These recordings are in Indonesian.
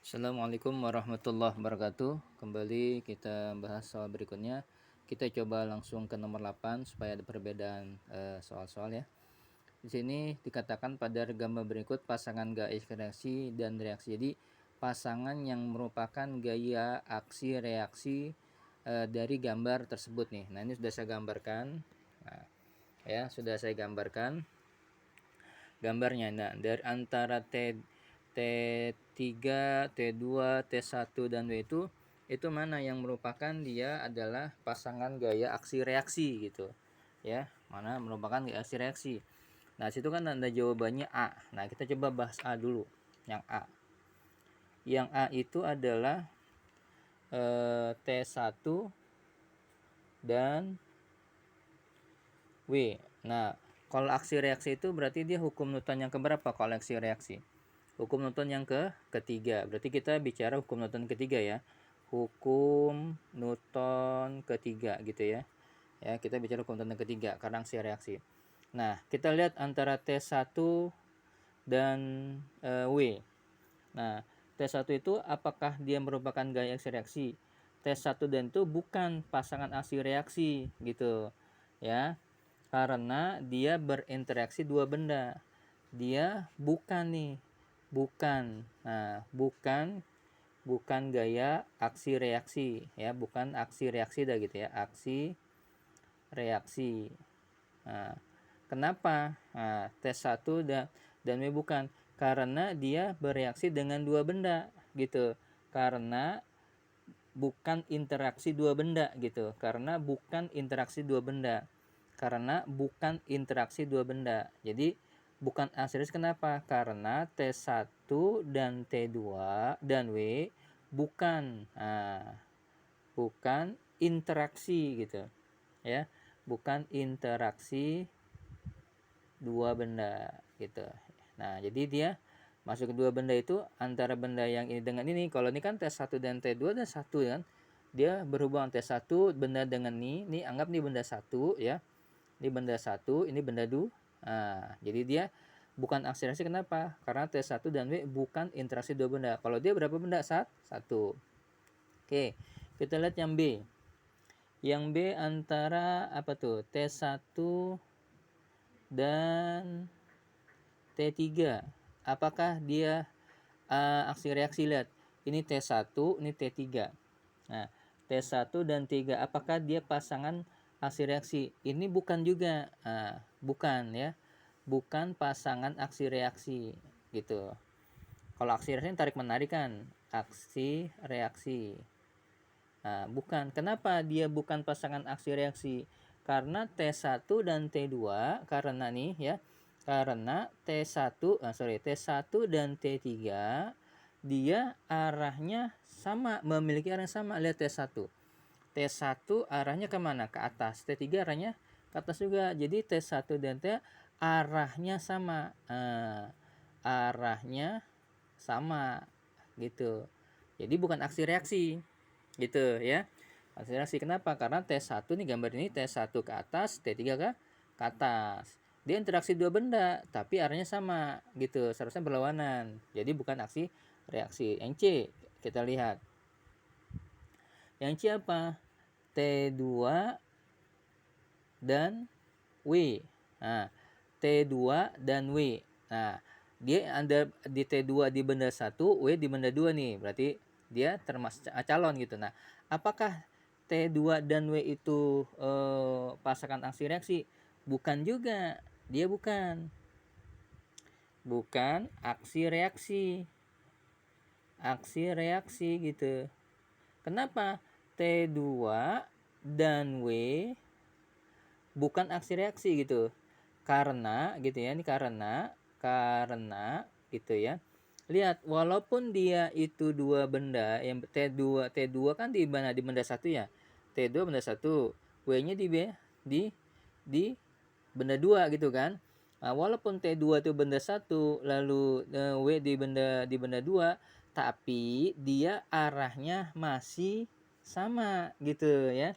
Assalamualaikum warahmatullahi wabarakatuh. Kembali kita bahas soal berikutnya. Kita coba langsung ke nomor 8 supaya ada perbedaan soal-soal ya. Di sini dikatakan pada gambar berikut pasangan gaya reaksi dan reaksi. Jadi pasangan yang merupakan gaya aksi reaksi dari gambar tersebut nih. Nah, ini sudah saya gambarkan. Nah, ya, sudah saya gambarkan gambarnya. Nah, dari antara T3, T2, T1 dan W itu mana yang merupakan dia adalah pasangan gaya aksi reaksi gitu. Ya, mana merupakan gaya aksi reaksi. Nah, situ kan ada jawabannya A. Nah, kita coba bahas A dulu. Yang A. Yang A itu adalah T1 dan W. Nah, kalau aksi reaksi itu berarti dia hukum Newton yang keberapa kalau aksi reaksi? Hukum Newton yang ketiga. Berarti kita bicara hukum Newton ketiga ya. Hukum Newton ketiga gitu ya. Ya, kita bicara hukum Newton ketiga karena aksi reaksi. Nah, kita lihat antara T1 dan W. Nah, T1 itu apakah dia merupakan gaya aksi reaksi? T1 dan itu bukan pasangan aksi reaksi gitu. Ya. Karena dia berinteraksi dua benda. Dia bukan nih, bukan. Nah, bukan gaya aksi reaksi ya, bukan aksi reaksi dah gitu ya, aksi reaksi. Nah, kenapa? Nah, T1 dan W bukan karena dia bereaksi dengan dua benda gitu. Karena bukan interaksi dua benda gitu. Karena bukan interaksi dua benda. Karena bukan interaksi dua benda. Jadi bukan asiris kenapa? Karena T1 dan T2 dan W bukan bukan interaksi gitu. Ya, bukan interaksi dua benda gitu. Nah, jadi dia masuk ke dua benda itu antara benda yang ini dengan ini. Kalau ini kan T1 dan T2 dan satu kan. Dia berhubungan T1 benda dengan ini anggap nih benda satu ya. Ini benda satu, ini benda dua. Nah, jadi dia bukan aksi reaksi kenapa? Karena T1 dan W bukan interaksi dua benda. Kalau dia berapa benda? Satu. Oke, kita lihat yang B. Yang B antara apa tuh? T1 dan T3. Apakah dia aksi reaksi? Lihat. Ini T1, ini T3. Nah, T1 dan 3 apakah dia pasangan aksi reaksi? Ini bukan juga. Nah, bukan ya. Bukan pasangan aksi reaksi gitu. Kalau aksi reaksi tarik menarik kan, aksi reaksi. Nah, bukan. Kenapa dia bukan pasangan aksi reaksi? Karena T1 dan T2 karena nih ya. Karena T1 dan T3 dia arahnya sama, memiliki arah yang sama. Lihat T1. T1 arahnya kemana? Ke atas. T3 arahnya ke atas juga. Jadi T1 dan T arahnya sama. Arahnya sama gitu. Jadi bukan aksi reaksi gitu ya. Aksi reaksi kenapa? Karena T1 nih gambar ini T1 ke atas, T3 ke atas. Dia interaksi dua benda tapi arahnya sama gitu. Seharusnya berlawanan. Jadi bukan aksi reaksi. Yang C kita lihat. Yang C apa? T2 dan W. Nah, T2 dan W. Nah, dia ada di T2 di benda 1, W di benda 2 nih. Berarti dia termasuk calon gitu. Nah, apakah T2 dan W itu pasangan aksi reaksi? Bukan juga. Dia bukan. Bukan aksi reaksi. Aksi reaksi gitu. Kenapa? T2 dan W bukan aksi reaksi gitu. Karena gitu ya, ini karena gitu ya. Lihat, walaupun dia itu dua benda, yang T2 kan di mana? Di benda satu ya. T2 benda satu, W-nya di benda dua gitu kan. Nah, walaupun T2 itu benda satu, lalu W di benda dua, tapi dia arahnya masih sama gitu ya.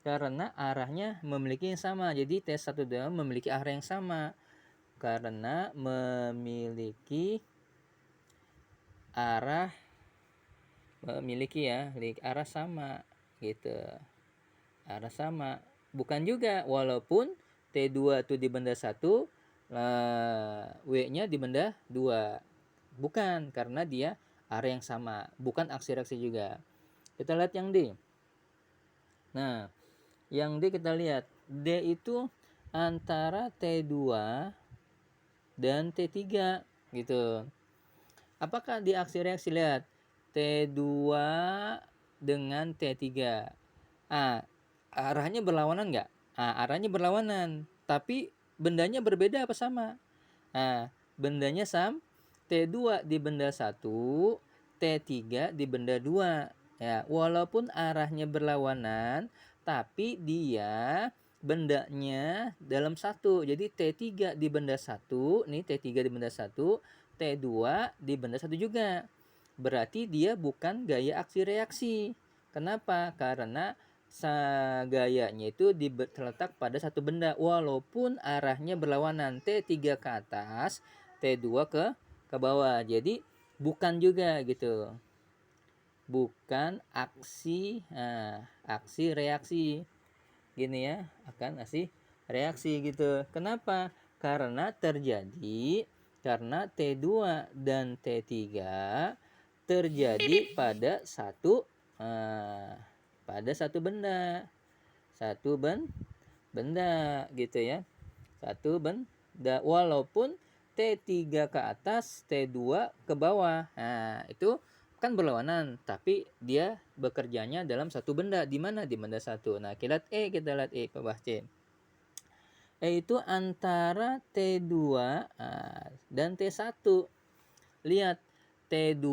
Karena arahnya memiliki yang sama. Jadi T1 dan memiliki arah yang sama. Karena memiliki arah memiliki ya arah sama gitu. Arah sama. Bukan juga, walaupun T2 itu di benda 1, W-nya di benda 2. Bukan, karena dia arah yang sama, bukan aksi reaksi juga. Kita lihat yang D. Nah, yang D kita lihat. D itu antara T2 dan T3 gitu. Apakah di aksi reaksi, lihat T2 dengan T3. Arahnya berlawanan nggak? Arahnya berlawanan, tapi bendanya berbeda apa sama? Bendanya sama. T2 di benda 1, T3 di benda 2. Ya, walaupun arahnya berlawanan, tapi dia bendanya dalam satu. Jadi T3 di benda 1, nih T3 di benda 1, T2 di benda 1 juga. Berarti dia bukan gaya aksi reaksi. Kenapa? Karena gayanya itu terletak pada satu benda walaupun arahnya berlawanan, T3 ke atas, T2 ke bawah. Jadi bukan juga gitu. Bukan aksi aksi reaksi. Gini ya, akan aksi reaksi gitu. Kenapa? Karena T2 dan T3 terjadi pada satu benda. Benda gitu ya. Satu benda walaupun T3 ke atas, T2 ke bawah. Nah, itu kan berlawanan, tapi dia bekerjanya dalam satu benda. Di mana? Di benda 1. Nah, kita lihat E bawah C. E itu antara T2 dan T1. Lihat T2.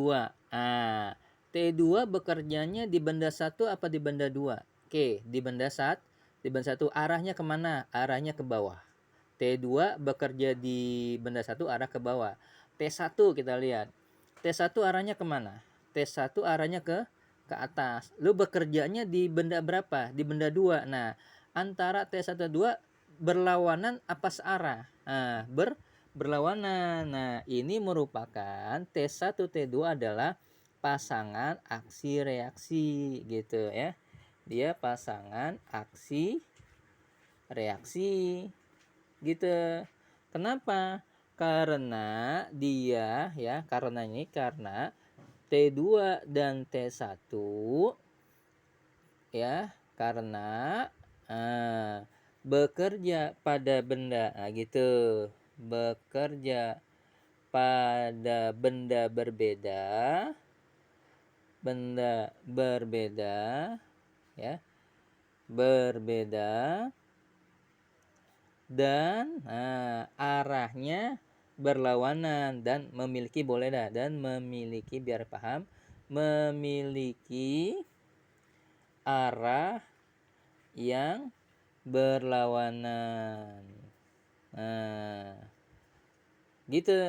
T2 bekerjanya di benda 1 apa di benda 2? Oke, di benda 1. Di benda 1 arahnya kemana? Arahnya ke bawah. T2 bekerja di benda 1 arah ke bawah. T1 kita lihat. T1 arahnya kemana? T1 arahnya ke atas. Lu bekerjanya di benda berapa? Di benda 2. Nah, antara T1 dan 2 berlawanan apa searah? Berlawanan. Nah, ini merupakan T1 T2 adalah pasangan aksi reaksi gitu ya. Dia pasangan aksi reaksi gitu. Kenapa? Karena dia ya, karena T2 dan T1 ya, karena bekerja pada benda gitu. Bekerja pada benda berbeda ya, berbeda dan arahnya berlawanan dan memiliki biar paham, memiliki arah yang berlawanan. Gitu.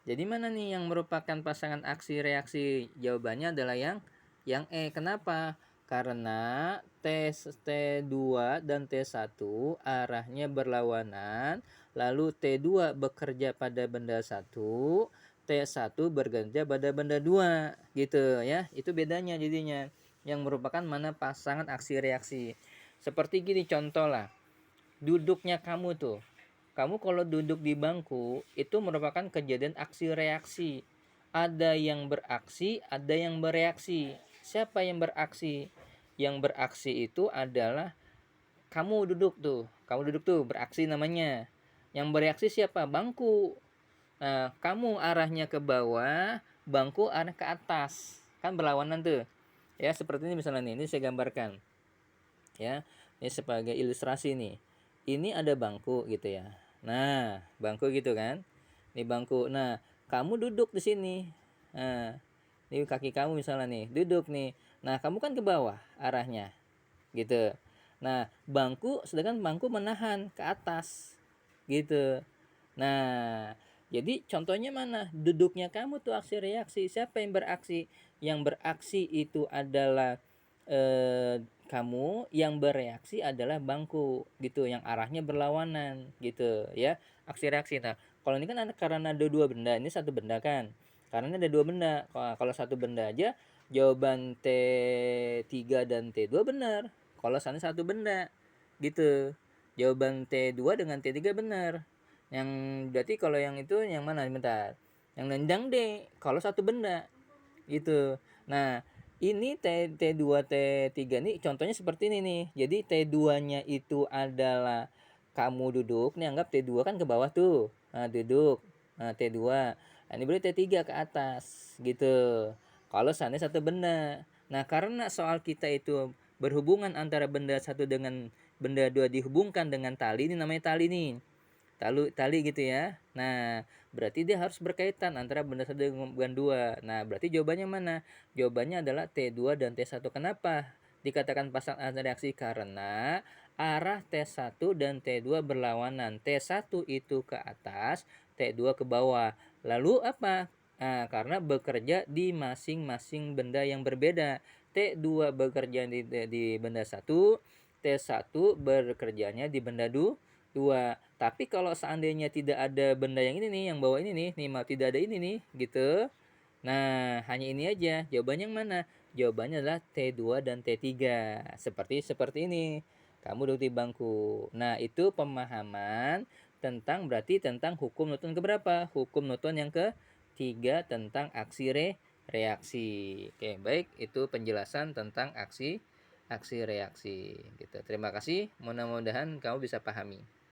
Jadi mana nih yang merupakan pasangan aksi reaksi? Jawabannya adalah yang E. Kenapa? Karena T2 dan T1 arahnya berlawanan, lalu T2 bekerja pada benda 1, T1 bekerja pada benda 2 gitu ya. Itu bedanya jadinya, yang merupakan mana pasangan aksi reaksi. Seperti gini contoh lah. Duduknya kamu tuh. Kamu kalau duduk di bangku itu merupakan kejadian aksi reaksi. Ada yang beraksi, ada yang bereaksi. Siapa yang beraksi? Yang beraksi itu adalah kamu duduk tuh. Beraksi namanya. Yang bereaksi siapa? Bangku. Nah, kamu arahnya ke bawah, bangku arah ke atas. Kan berlawanan tuh. Ya, seperti ini misalnya nih. Ini saya gambarkan. Ya, ini sebagai ilustrasi nih. Ini ada bangku gitu ya. Nah, bangku gitu kan. Ini bangku. Nah, kamu duduk di sini. Nah, ini kaki kamu misalnya nih, duduk nih. Nah, kamu kan ke bawah arahnya. Gitu. Nah, sedangkan bangku menahan ke atas. Gitu. Nah, jadi contohnya mana? Duduknya kamu tuh aksi reaksi. Siapa yang beraksi? Yang beraksi itu adalah kamu, yang bereaksi adalah bangku gitu, yang arahnya berlawanan gitu ya, aksi reaksi. Nah, kalau ini kan karena ada dua benda, ini satu benda kan. Karena ini ada dua benda. Kalau satu benda aja, jawaban T3 dan T2 benar. Kalau seandainya satu benda, gitu. Jawaban T2 dengan T3 benar. Yang berarti kalau yang itu yang mana? Bentar. Yang nendang D, kalau satu benda. Gitu. Nah, ini T2 T3 nih contohnya seperti ini nih. Jadi T2-nya itu adalah kamu duduk, nih anggap T2 kan ke bawah tuh. Nah, duduk. Nah, T2. Nah, ini berarti T3 ke atas gitu. Kalau seandainya satu benda. Nah, karena soal kita itu berhubungan antara benda satu dengan benda dua dihubungkan dengan tali, ini namanya tali nih. Tali gitu ya. Nah, berarti dia harus berkaitan antara benda satu dengan benda dua. Nah, berarti jawabannya mana? Jawabannya adalah T2 dan T1. Kenapa dikatakan pasang reaksi? Karena arah T1 dan T2 berlawanan. T1 itu ke atas, T2 ke bawah. Lalu apa? Nah, karena bekerja di masing-masing benda yang berbeda. T2 bekerja di benda satu, T1 bekerjanya di benda dua. Tapi kalau seandainya tidak ada benda yang ini nih, yang bawah ini nih, maaf tidak ada ini nih, gitu. Nah, hanya ini aja. Jawabannya yang mana? Jawabannya adalah T2 dan T3. Seperti ini. Kamu duduk di bangku. Nah, itu pemahaman tentang hukum Newton keberapa? Hukum Newton yang ketiga tentang aksi reaksi. Oke, baik, itu penjelasan tentang aksi reaksi gitu. Terima kasih. Mudah-mudahan kamu bisa pahami.